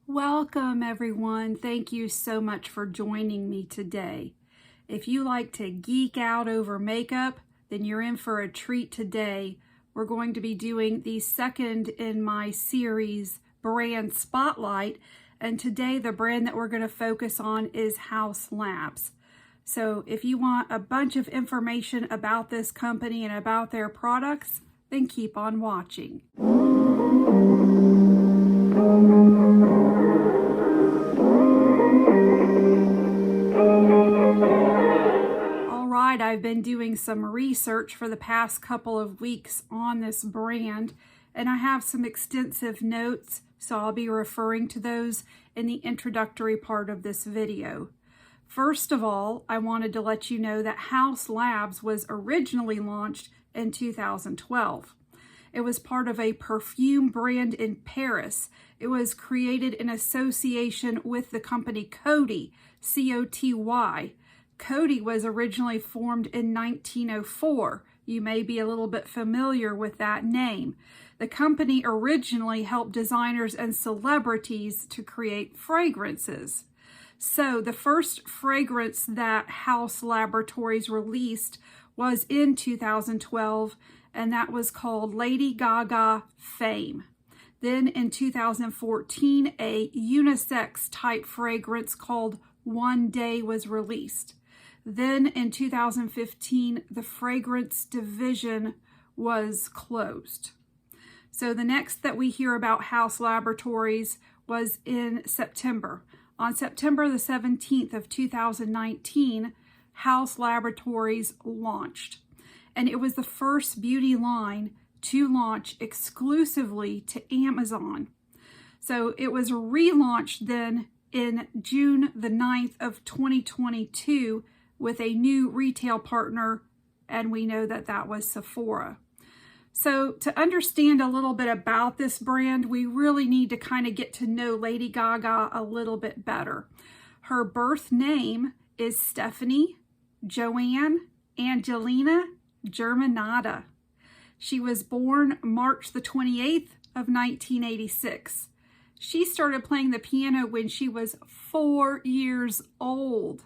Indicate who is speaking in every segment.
Speaker 1: Welcome everyone. Thank you so much for joining me today. If you like to geek out over makeup, then you're in for a treat today. We're going to be doing the second in my series, Brand Spotlight, and today the brand that we're going to focus on is HAUS Labs. So if you want a bunch of information about this company and about their products, then keep on watching. I've been doing some research for the past couple of weeks on this brand, and I have some extensive notes, so I'll be referring to those in the introductory part of this video. First of all, I wanted to let you know that HAUS Labs was originally launched in 2012. It was part of a perfume brand in Paris. It was created in association with the company Coty, C-O-T-Y. Coty was originally formed in 1904. You may be a little bit familiar with that name. The company originally helped designers and celebrities to create fragrances. So the first fragrance that HAUS Laboratories released was in 2012, and that was called Lady Gaga Fame. Then in 2014, a unisex type fragrance called One Day was released. Then in 2015, the fragrance division was closed. So the next that we hear about HAUS Laboratories was in September. On September the 17th of 2019, HAUS Laboratories launched. And it was the first beauty line to launch exclusively to Amazon. So it was relaunched then in June the 9th of 2022 with a new retail partner, and we know that that was Sephora. So to understand a little bit about this brand, we really need to kind of get to know Lady Gaga a little bit better. Her birth name is Stephanie Joanne Angelina Germanata. She was born March the 28th of 1986. She started playing the piano when she was 4 years old.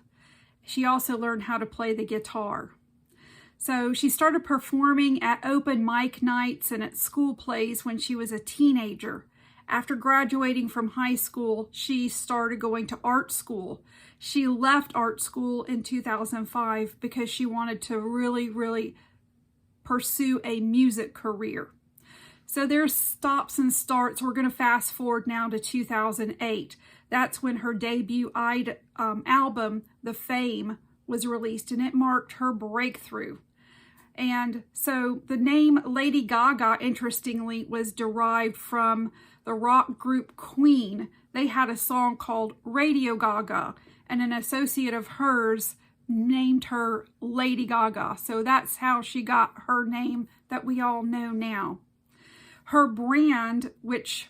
Speaker 1: She also learned how to play the guitar. So she started performing at open mic nights and at school plays when she was a teenager. After graduating from high school, she started going to art school. She left art school in 2005 because she wanted to really pursue a music career. So there's stops and starts. We're going to fast forward now to 2008. That's when her debut album, The Fame, was released, and it marked her breakthrough. And so the name Lady Gaga, interestingly, was derived from the rock group Queen. They had a song called Radio Gaga, and an associate of hers named her Lady Gaga. So that's how she got her name that we all know now. Her brand, which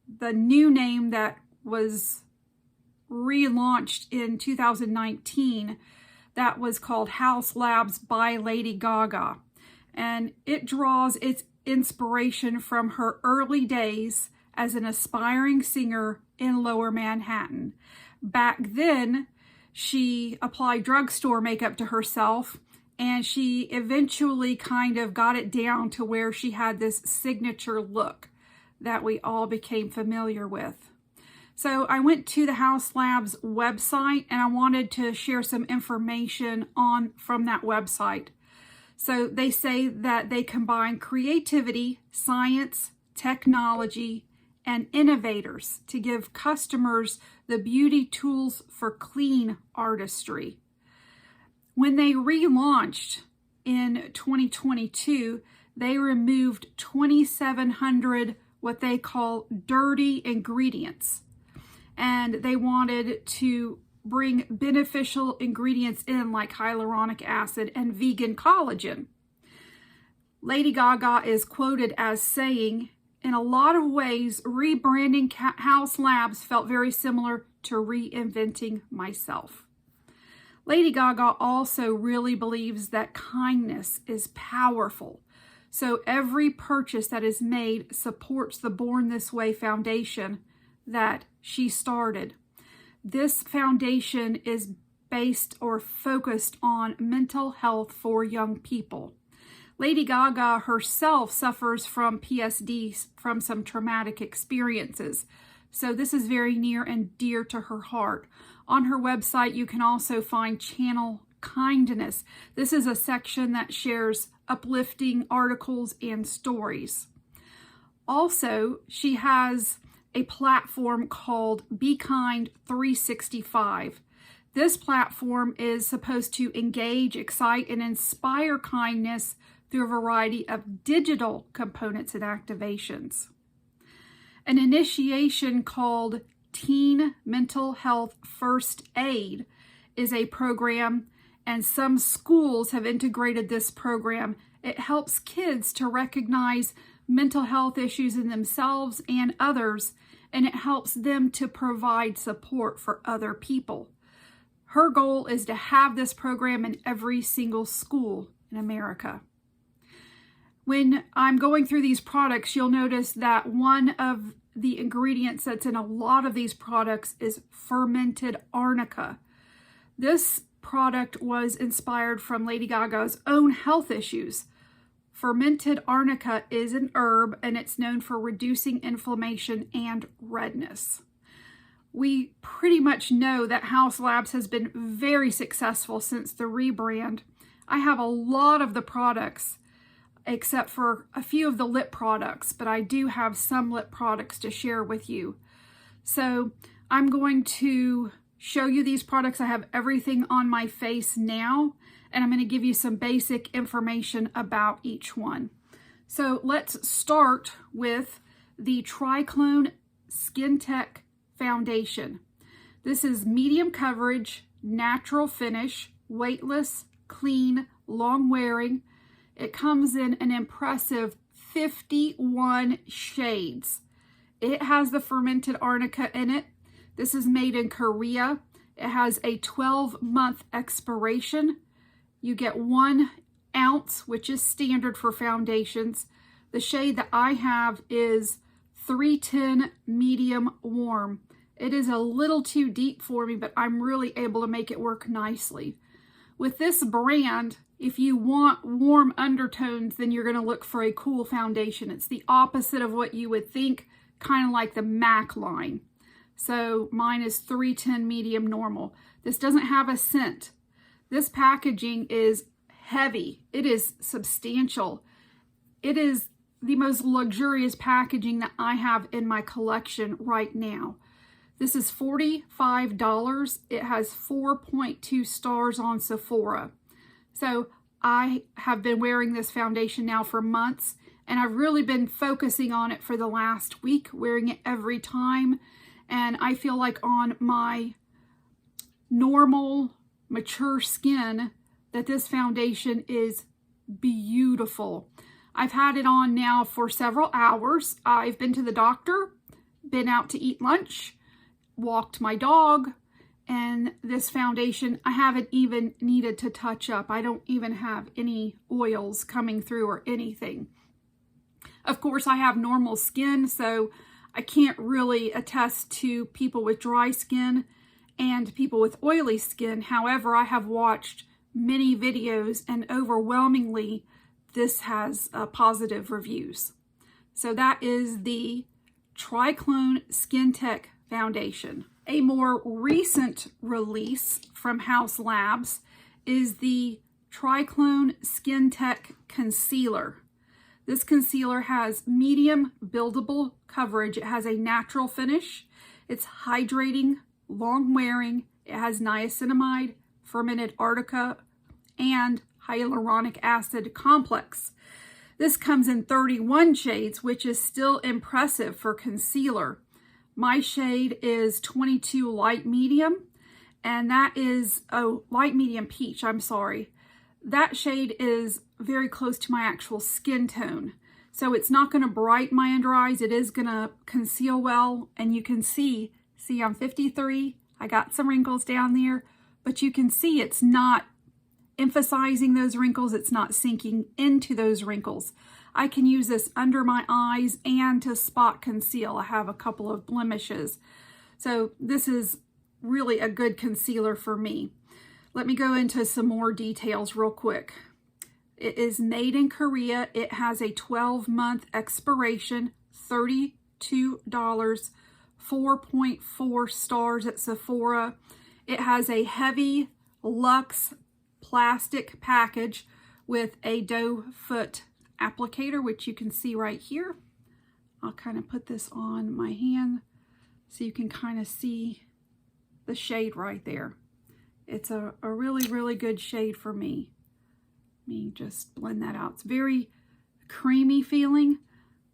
Speaker 1: the new name that was relaunched in 2019, that was called HAUS Labs by Lady Gaga. And it draws its inspiration from her early days as an aspiring singer in Lower Manhattan. Back then, she applied drugstore makeup to herself, and she eventually kind of got it down to where she had this signature look that we all became familiar with. So I went to the HAUS Labs website, and I wanted to share some information from that website. So they say that they combine creativity, science, technology, and innovators to give customers the beauty tools for clean artistry. When they relaunched in 2022, they removed 2,700 what they call dirty ingredients. And they wanted to bring beneficial ingredients in like hyaluronic acid and vegan collagen. Lady Gaga is quoted as saying, "In a lot of ways, rebranding HAUS Labs felt very similar to reinventing myself." Lady Gaga also really believes that kindness is powerful. So every purchase that is made supports the Born This Way Foundation that she started. This foundation is based or focused on mental health for young people. Lady Gaga herself suffers from PSD, from some traumatic experiences. So this is very near and dear to her heart. On her website, you can also find Channel Kindness. This is a section that shares uplifting articles and stories. Also, she has a platform called Be Kind 365. This platform is supposed to engage, excite, and inspire kindness through a variety of digital components and activations. An initiation called Teen Mental Health First Aid is a program, and some schools have integrated this program. It helps kids to recognize mental health issues in themselves and others, and it helps them to provide support for other people. Her goal is to have this program in every single school in America. When I'm going through these products, you'll notice that one of the ingredients that's in a lot of these products is fermented arnica. This product was inspired from Lady Gaga's own health issues. Fermented arnica is an herb, and it's known for reducing inflammation and redness. We pretty much know that HAUS Labs has been very successful since the rebrand. I have a lot of the products, except for a few of the lip products, but I do have some lip products to share with you. So I'm going to show you these products. I have everything on my face now, and I'm going to give you some basic information about each one. So let's start with the Triclone Skin Tech Foundation. This is medium coverage, natural finish, weightless, clean, long wearing. It comes in an impressive 51 shades. It has the fermented arnica in it. This is made in Korea. It has a 12-month expiration. You get 1 ounce, which is standard for foundations. The shade that I have is 310 medium warm. It is a little too deep for me, but I'm really able to make it work nicely. With this brand, if you want warm undertones, then you're going to look for a cool foundation. It's the opposite of what you would think, kind of like the MAC line. So mine is 310 medium normal. This doesn't have a scent. This packaging is heavy. It is substantial. It is the most luxurious packaging that I have in my collection right now. This is $45. It has 4.2 stars on Sephora. So I have been wearing this foundation now for months, and I've really been focusing on it for the last week, wearing it every time. And I feel like on my normal, mature skin that this foundation is beautiful. I've had it on now for several hours. I've been to the doctor, been out to eat lunch, walked my dog, and this foundation I haven't even needed to touch up. I don't even have any oils coming through or anything. Of course, I have normal skin, so I can't really attest to people with dry skin and people with oily skin. However, I have watched many videos, and overwhelmingly this has positive reviews. So that is the Triclone Skin Tech Foundation. A more recent release from HAUS Labs is the Triclone Skin Tech Concealer. This concealer has medium buildable coverage. It has a natural finish. It's hydrating, long wearing. It has niacinamide, fermented arnica, and hyaluronic acid complex. This comes in 31 shades, which is still impressive for concealer. My shade is 22 light medium, and that is, light medium peach, I'm sorry. That shade is very close to my actual skin tone. So it's not going to brighten my under eyes. It is going to conceal well, and you can see I'm 53. I got some wrinkles down there, but you can see it's not emphasizing those wrinkles. It's not sinking into those wrinkles. I can use this under my eyes and to spot conceal. I have a couple of blemishes. So this is really a good concealer for me. Let me go into some more details real quick. It is made in Korea. It has a 12-month expiration, $32, 4.4 stars at Sephora. It has a heavy luxe plastic package with a doe foot applicator, which you can see right here. I'll kind of put this on my hand so you can kind of see the shade right there. It's a really, really good shade for me. Let me just blend that out. It's very creamy feeling,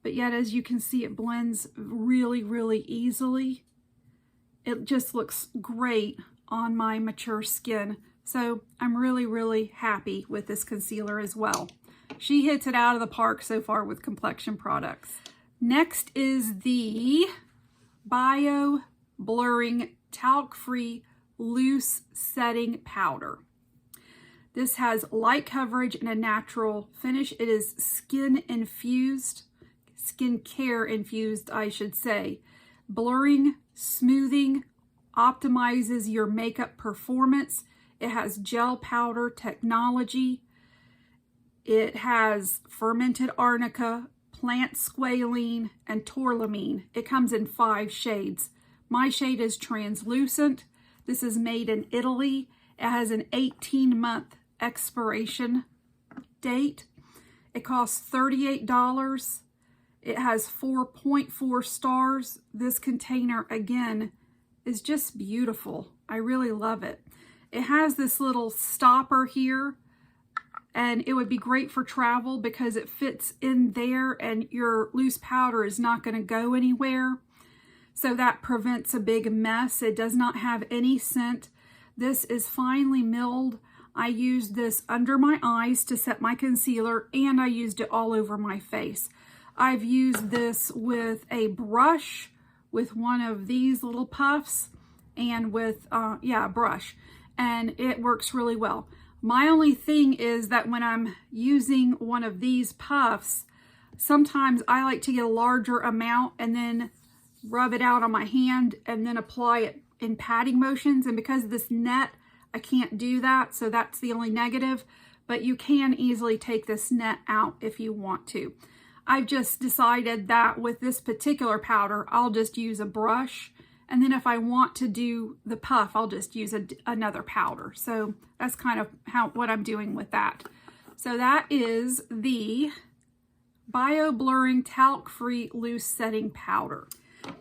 Speaker 1: but yet as you can see, it blends really, really easily. It just looks great on my mature skin. So I'm really, really happy with this concealer as well. She hits it out of the park so far with complexion products. Next is the Bio Blurring Talc-Free Loose Setting Powder. This has light coverage and a natural finish. It is skincare infused, I should say. Blurring, smoothing, optimizes your makeup performance. It has gel powder technology. It has fermented arnica, plant squalene, and tourmaline. It comes in 5 shades. My shade is translucent. This is made in Italy. It has an 18-month expiration date. It costs $38. It has 4.4 stars. This container, again, is just beautiful. I really love it. It has this little stopper here, and it would be great for travel because it fits in there and your loose powder is not going to go anywhere. So that prevents a big mess. It does not have any scent. This is finely milled. I used this under my eyes to set my concealer, and I used it all over my face. I've used this with a brush, with one of these little puffs, and with, a brush. And it works really well. My only thing is that when I'm using one of these puffs, sometimes I like to get a larger amount and then rub it out on my hand and then apply it in patting motions. And because of this net, I can't do that. So that's the only negative, but you can easily take this net out if you want to. I've just decided that with this particular powder, I'll just use a brush. And then if I want to do the puff, I'll just use another powder. So that's kind of what I'm doing with that. So that is the Bio Blurring Talc-Free Loose Setting Powder.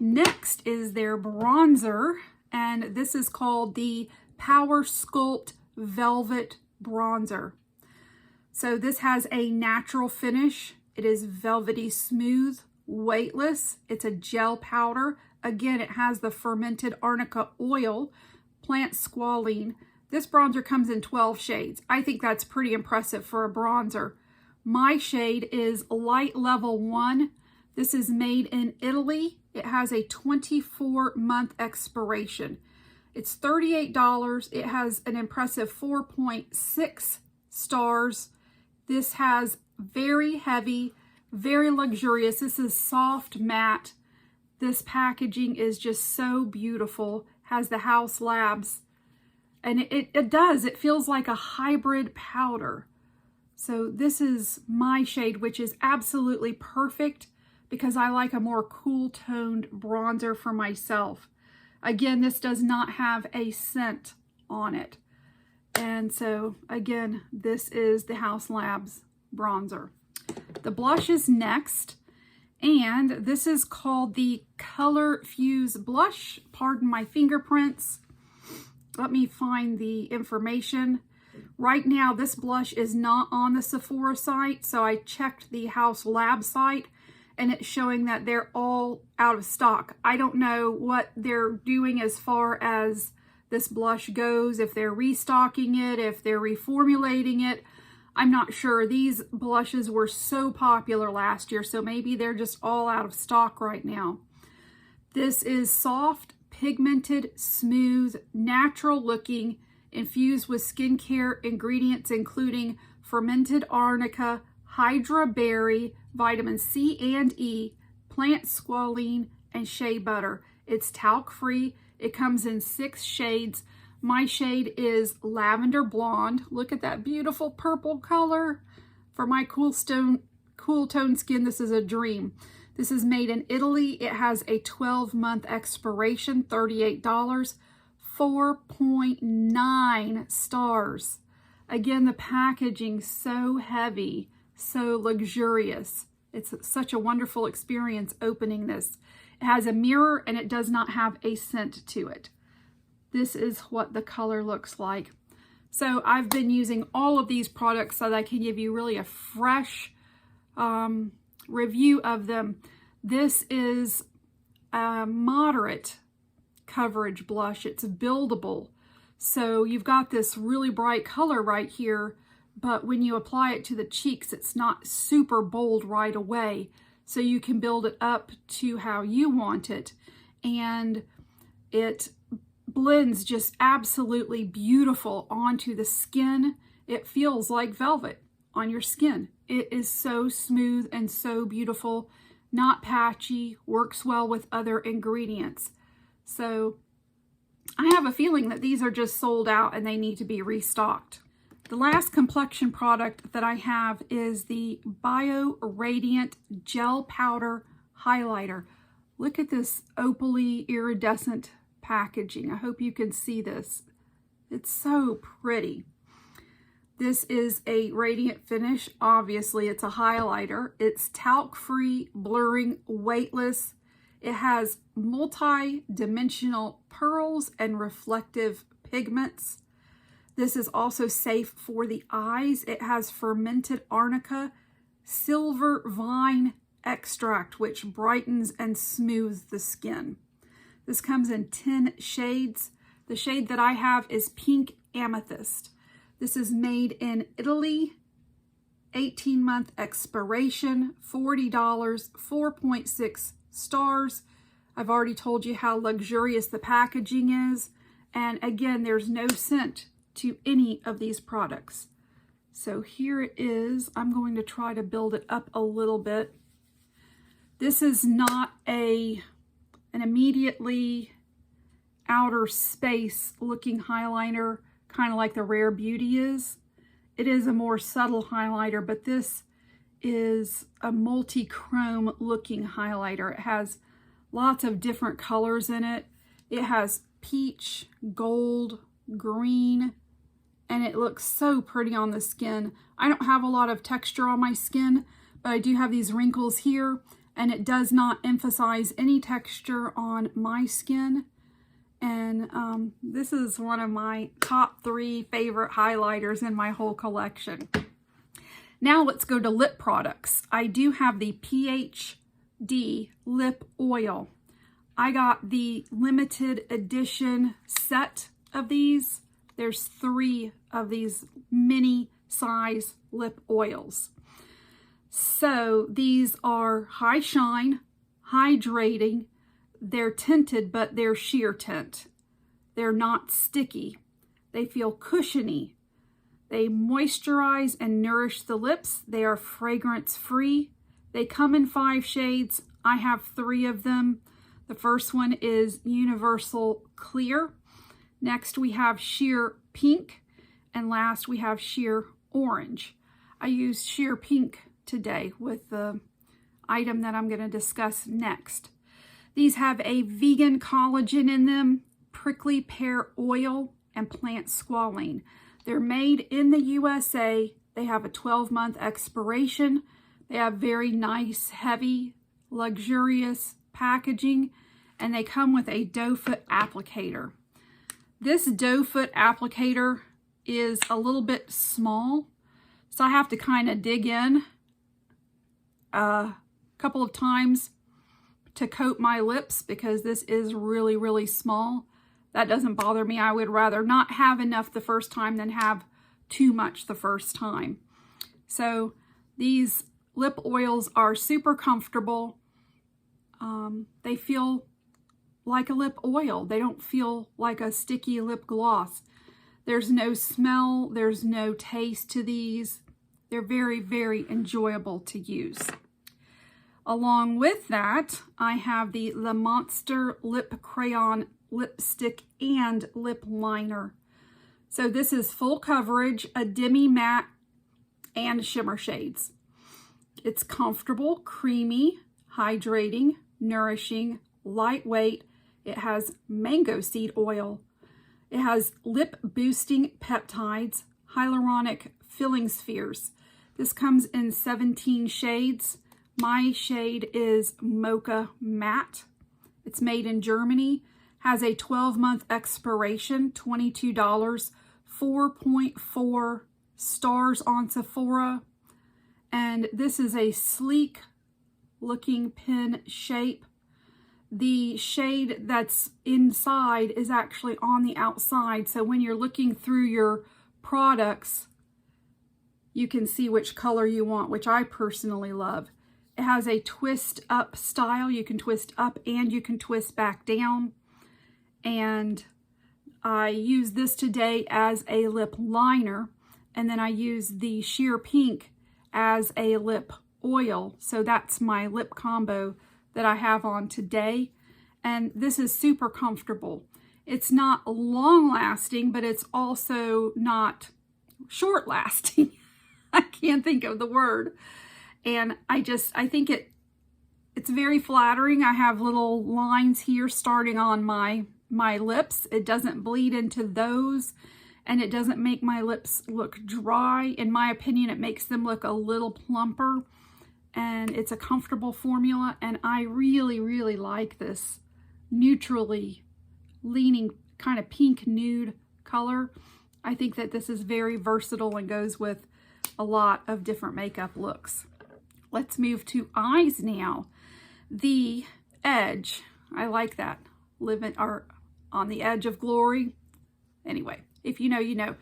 Speaker 1: Next is their bronzer, and this is called the Power Sculpt Velvet Bronzer. So this has a natural finish. It is velvety smooth, weightless. It's a gel powder. Again, it has the fermented arnica oil, plant squalene. This bronzer comes in 12 shades. I think that's pretty impressive for a bronzer. My shade is Light Level 1. This is made in Italy. It has a 24-month expiration. It's $38. It has an impressive 4.6 stars. This has very heavy, very luxurious. This is soft matte. This packaging is just so beautiful. Has the HAUS labs. And it feels like a hybrid powder. So this is my shade, which is absolutely perfect because I like a more cool toned bronzer for myself. Again, this does not have a scent on it. And so again, this is the HAUS Labs bronzer. The blush is next, and this is called the Color Fuse Blush. Pardon my fingerprints. Let me find the information. Right now, this blush is not on the Sephora site, so I checked the HAUS Lab site, and it's showing that they're all out of stock. I don't know what they're doing as far as this blush goes, if they're restocking it, if they're reformulating it. I'm not sure. These blushes were so popular last year, so maybe they're just all out of stock right now. This is soft, pigmented, smooth, natural looking, infused with skincare ingredients including fermented arnica, Hydra Berry, Vitamin C and E, Plant Squalene, and Shea Butter. It's talc free. It comes in 6 shades. My shade is Lavender Blonde. Look at that beautiful purple color. For my cool tone skin, this is a dream. This is made in Italy. It has a 12-month expiration, $38, 4.9 stars. Again, the packaging so heavy, so luxurious. It's such a wonderful experience opening this. It has a mirror and it does not have a scent to it. This is what the color looks like. So I've been using all of these products so that I can give you really a fresh review of them. This is a moderate coverage blush. It's buildable. So you've got this really bright color right here, but when you apply it to the cheeks, it's not super bold right away. So you can build it up to how you want it. And it blends just absolutely beautiful onto the skin. It feels like velvet on your skin. It is so smooth and so beautiful, not patchy, works well with other ingredients. So I have a feeling that these are just sold out and they need to be restocked. The last complexion product that I have is the Bio Radiant Gel Powder Highlighter. Look at this opaly iridescent packaging. I hope you can see this. It's so pretty. This is a radiant finish. Obviously, it's a highlighter. It's talc-free, blurring, weightless. It has multi-dimensional pearls and reflective pigments. This is also safe for the eyes. It has fermented arnica, silver vine extract, which brightens and smooths the skin. This comes in 10 shades. The shade that I have is Pink Amethyst. This is made in Italy, 18-month expiration, $40, 4.6 stars. I've already told you how luxurious the packaging is. And again, there's no scent to any of these products. So here it is. I'm going to try to build it up a little bit. This is not an immediately outer space looking highlighter, kind of like the Rare Beauty is. It is a more subtle highlighter, but this is a multi-chrome looking highlighter. It has lots of different colors in it. It has peach, gold, green, and it looks so pretty on the skin. I don't have a lot of texture on my skin, but I do have these wrinkles here, and it does not emphasize any texture on my skin. And this is one of my top 3 favorite highlighters in my whole collection. Now let's go to lip products. I do have the PhD lip oil. I got the limited edition set of these. There's 3 of these mini size lip oils. So these are high shine, hydrating. They're tinted, but they're sheer tint. They're not sticky. They feel cushiony. They moisturize and nourish the lips. They are fragrance free. They come in 5 shades. I have 3 of them. The first one is Universal Clear. Next we have Sheer Pink. And last we have Sheer Orange. I used Sheer Pink today with the item that I'm going to discuss next. These have a vegan collagen in them, prickly pear oil, and plant squalene. They're made in the USA. They have a 12-month expiration. They have very nice, heavy, luxurious packaging, and they come with a doe foot applicator. This doe foot applicator is a little bit small, so I have to kind of dig in a couple of times to coat my lips because this is really, really small. That doesn't bother me. I would rather not have enough the first time than have too much the first time. So these lip oils are super comfortable. They feel like a lip oil. They don't feel like a sticky lip gloss. There's no smell. There's no taste to these. They're very, very enjoyable to use. Along with that, I have the Le Monster Lip Crayon Lipstick and Lip Liner. So this is full coverage, a demi matte, and shimmer shades. It's comfortable, creamy, hydrating, nourishing, lightweight. It has mango seed oil. It has lip boosting peptides, hyaluronic filling spheres. This comes in 17 shades. My shade is Mocha Matte. It's made in Germany, has a 12-month expiration, $22, 4.4 stars on Sephora. And this is a sleek looking pen shape. The shade that's inside is actually on the outside. So when you're looking through your products, you can see which color you want, which I personally love. It has a twist up style. You can twist up and you can twist back down. And I use this today as a lip liner. And then I use the sheer pink as a lip oil. So that's my lip combo that I have on today. And this is super comfortable. It's not long lasting, but it's also not short lasting. I can't think of the word. And I think it's very flattering. I have little lines here starting on my lips. It doesn't bleed into those, and it doesn't make my lips look dry. In my opinion, it makes them look a little plumper, and it's a comfortable formula, and I really, really like this neutrally leaning kind of pink nude color. I think that this is very versatile and goes with a lot of different makeup looks. Let's move to eyes now. The Edge, I like that. Living or on the edge of glory. Anyway, if you know, you know.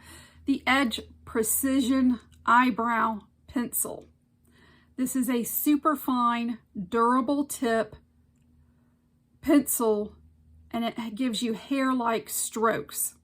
Speaker 1: The Edge Precision Eyebrow Pencil. This is a super fine, durable tip pencil, and it gives you hair-like strokes.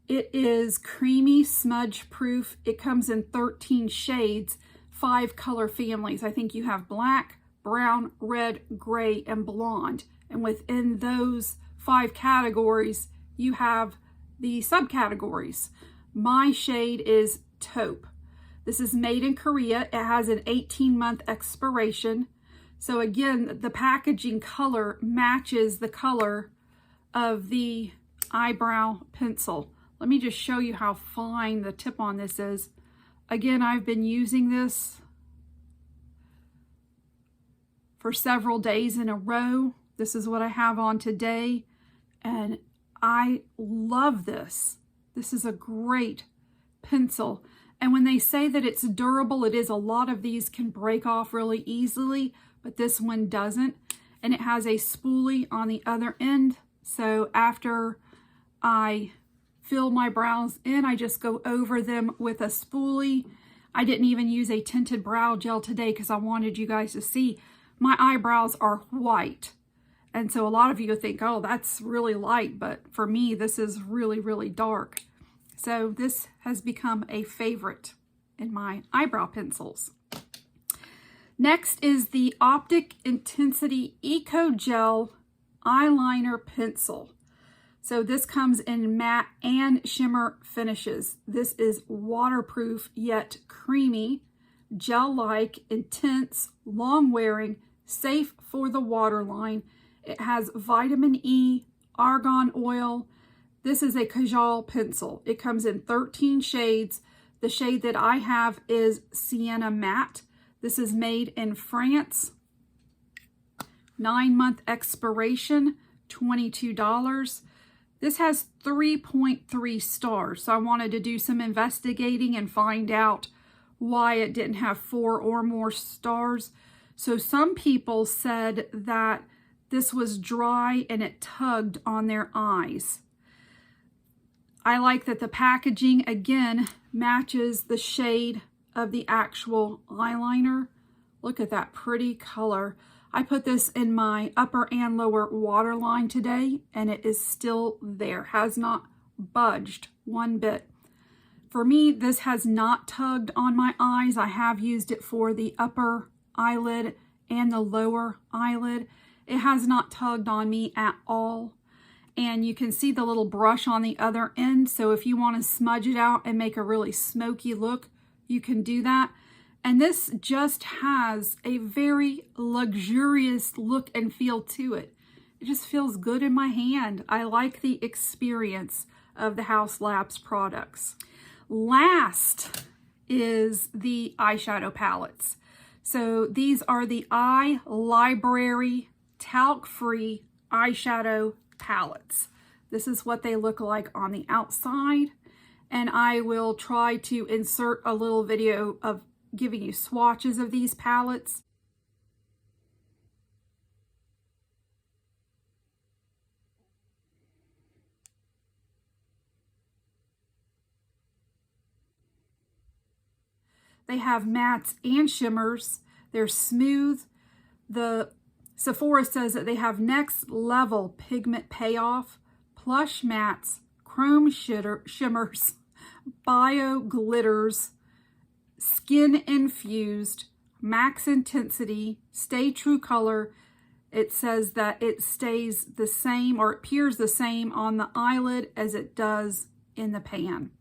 Speaker 1: It is creamy, smudge proof. It comes in 13 shades, 5 color families. I think you have black, brown, red, gray, and blonde. And within those 5 categories, you have the subcategories. My shade is Taupe. This is made in Korea. It has an 18-month expiration. So again, the packaging color matches the color of the eyebrow pencil. Let me just show you how fine the tip on this is. Again, I've been using this for several days in a row. This is what I have on today, and I love this. This is a great pencil. And when they say that it's durable, it is. A lot of these can break off really easily, but this one doesn't. And it has a spoolie on the other end. So after I fill my brows in, I just go over them with a spoolie. I didn't even use a tinted brow gel today because I wanted you guys to see my eyebrows are white. And so a lot of you think, oh, that's really light. But for me, this is really, really dark. So this has become a favorite in my eyebrow pencils. Next is the Optic Intensity Eco Gel Eyeliner Pencil. So this comes in matte and shimmer finishes. This is waterproof yet creamy, gel-like, intense, long-wearing, safe for the waterline. It has vitamin E, argan oil. This is a Kajal pencil. It comes in 13 shades. The shade that I have is Sienna Matte. This is made in France. 9-month expiration, $22. This has 3.3 stars, so I wanted to do some investigating and find out why it didn't have 4 or more stars. So some people said that this was dry and it tugged on their eyes. I like that the packaging, again, matches the shade of the actual eyeliner. Look at that pretty color. I put this in my upper and lower waterline today, and it is still there. Has not budged one bit. For me, this has not tugged on my eyes. I have used it for the upper eyelid and the lower eyelid. It has not tugged on me at all. And you can see the little brush on the other end. So if you want to smudge it out and make a really smoky look, you can do that. And this just has a very luxurious look and feel to it. It just feels good in my hand. I like the experience of the HAUS Labs products. Last is the eyeshadow palettes. So these are the Eye Library talc-free eyeshadow palettes. This is what they look like on the outside. And I will try to insert a little video of giving you swatches of these palettes. They have mattes and shimmers. They're smooth. The Sephora says that they have next level pigment payoff, plush mattes, chrome shimmers, bio glitters, skin infused, max intensity, stay true color. It says that it stays the same, or it appears the same on the eyelid as it does in the pan.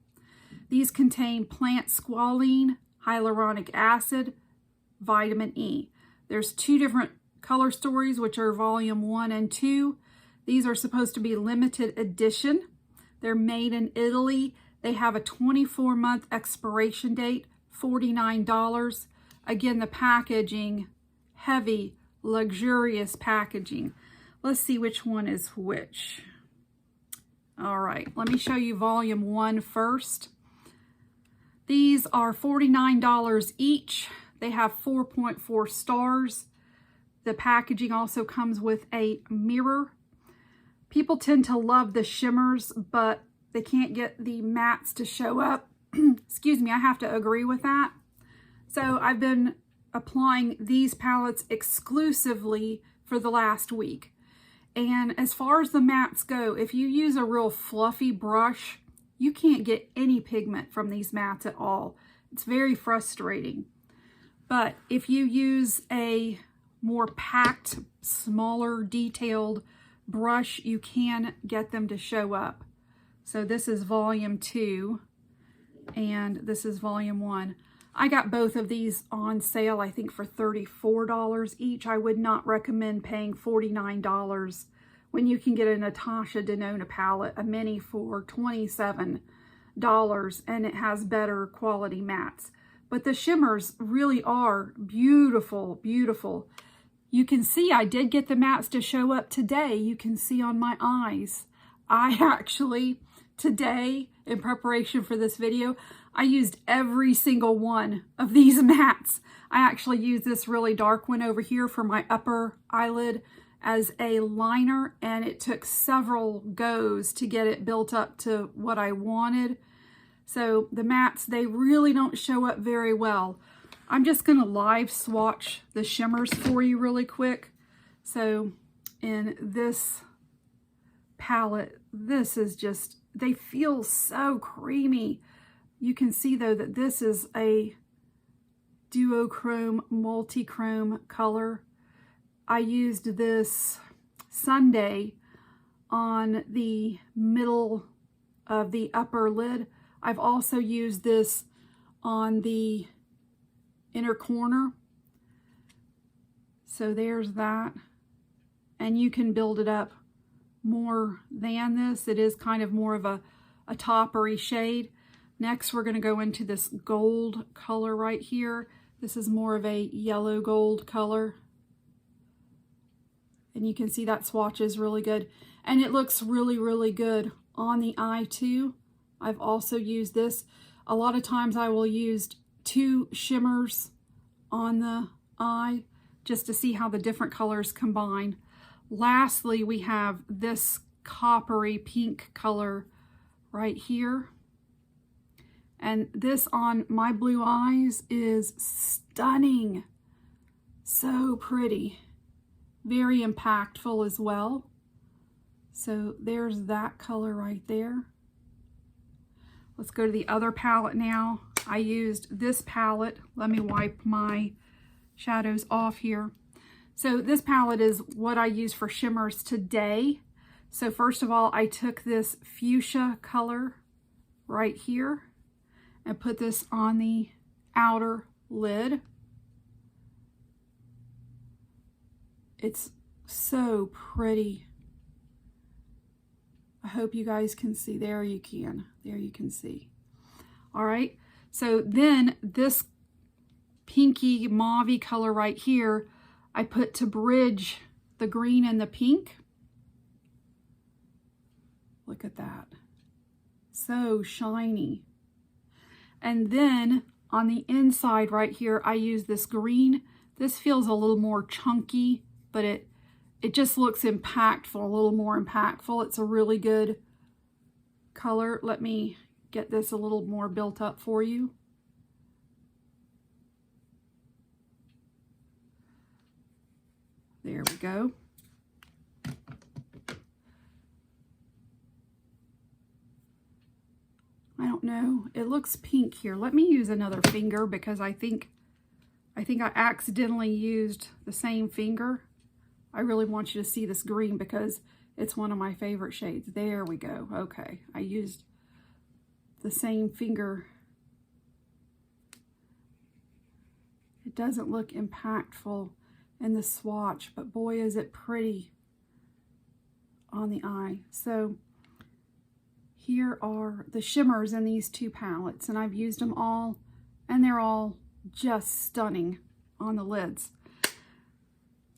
Speaker 1: These contain plant squalene, hyaluronic acid, vitamin E. There's two different color stories, which are volume 1 and 2. These are supposed to be limited edition. They're made in Italy. They have a 24-month expiration date, $49. Again, the packaging, heavy, luxurious packaging. Let's see which one is which. All right, let me show you volume 1 first. These are $49 each. They have 4.4 stars. The packaging also comes with a mirror. People tend to love the shimmers, but they can't get the mattes to show up. Excuse me, I have to agree with that. So I've been applying these palettes exclusively for the last week. And as far as the mattes go, if you use a real fluffy brush, you can't get any pigment from these mattes at all. It's very frustrating. But if you use a more packed, smaller, detailed brush, you can get them to show up. So this is volume 2 and this is volume 1. I got both of these on sale, I think for $34 each. I would not recommend paying $49 when you can get a Natasha Denona palette, a mini, for $27, and it has better quality mattes. But the shimmers really are beautiful, beautiful. You can see I did get the mattes to show up today. You can see on my eyes. I actually, today, in preparation for this video, I used every single one of these mattes. I actually used this really dark one over here for my upper eyelid as a liner, and it took several goes to get it built up to what I wanted. So the mattes, they really don't show up very well. I'm just going to live swatch the shimmers for you really quick. So in this palette, this is just, they feel so creamy. You can see though that this is a duochrome, multi-chrome color. I used this Sunday on the middle of the upper lid. I've also used this on the inner corner. So there's that. And you can build it up more than this. It is kind of more of a toppery shade. Next, we're going to go into this gold color right here. This is more of a yellow gold color. And you can see that swatch is really good. And it looks really, really good on the eye too. I've also used this. A lot of times I will use 2 shimmers on the eye just to see how the different colors combine. Lastly, we have this coppery pink color right here. And this on my blue eyes is stunning. So pretty. Very impactful as well. So there's that color right there. Let's go to the other palette now. I used this palette. Let me wipe my shadows off here. So this palette is what I use for shimmers today. So first of all, I took this fuchsia color right here and put this on the outer lid. It's so pretty. I hope you guys can see. There you can. There you can see. All right. So then this pinky mauve-y color right here, I put to bridge the green and the pink. Look at that. So shiny. And then on the inside right here, I use this green. This feels a little more chunky, but it just looks impactful, a little more impactful. It's a really good color. Let me get this a little more built up for you. There we go. I don't know. It looks pink here. Let me use another finger because I think I accidentally used the same finger. I really want you to see this green because it's one of my favorite shades. There we go. Okay. I used the same finger. It doesn't look impactful in the swatch, but boy, is it pretty on the eye. So here are the shimmers in these two palettes, and I've used them all, and they're all just stunning on the lids.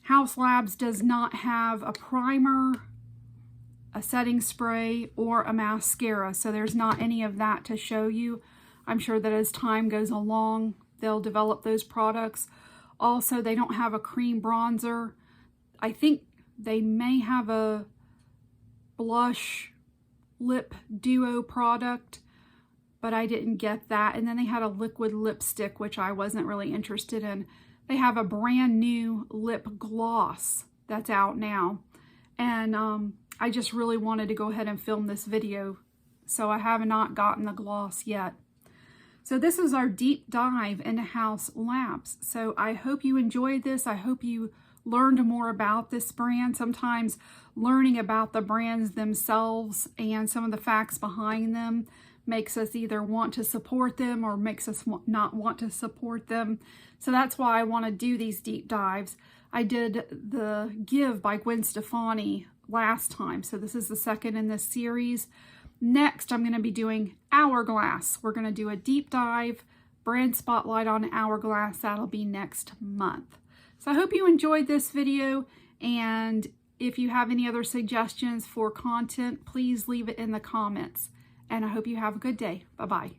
Speaker 1: HAUS Labs does not have a primer, a setting spray, or a mascara, so there's not any of that to show you. I'm sure that as time goes along, they'll develop those products. Also, they don't have a cream bronzer. I think they may have a blush lip duo product, but I didn't get that. And then they had a liquid lipstick, which I wasn't really interested in. They have a brand new lip gloss that's out now. And I just really wanted to go ahead and film this video, so I have not gotten the gloss yet. So this is our deep dive into HAUS Labs. So I hope you enjoyed this. I hope you learned more about this brand. Sometimes learning about the brands themselves and some of the facts behind them makes us either want to support them or makes us not want to support them. So that's why I want to do these deep dives. I did the Give by Gwen Stefani last time, so this is the second in this series. Next, I'm going to be doing Hourglass. We're going to do a deep dive, brand spotlight on Hourglass. That'll be next month. So I hope you enjoyed this video, and if you have any other suggestions for content, please leave it in the comments. And I hope you have a good day. Bye-bye.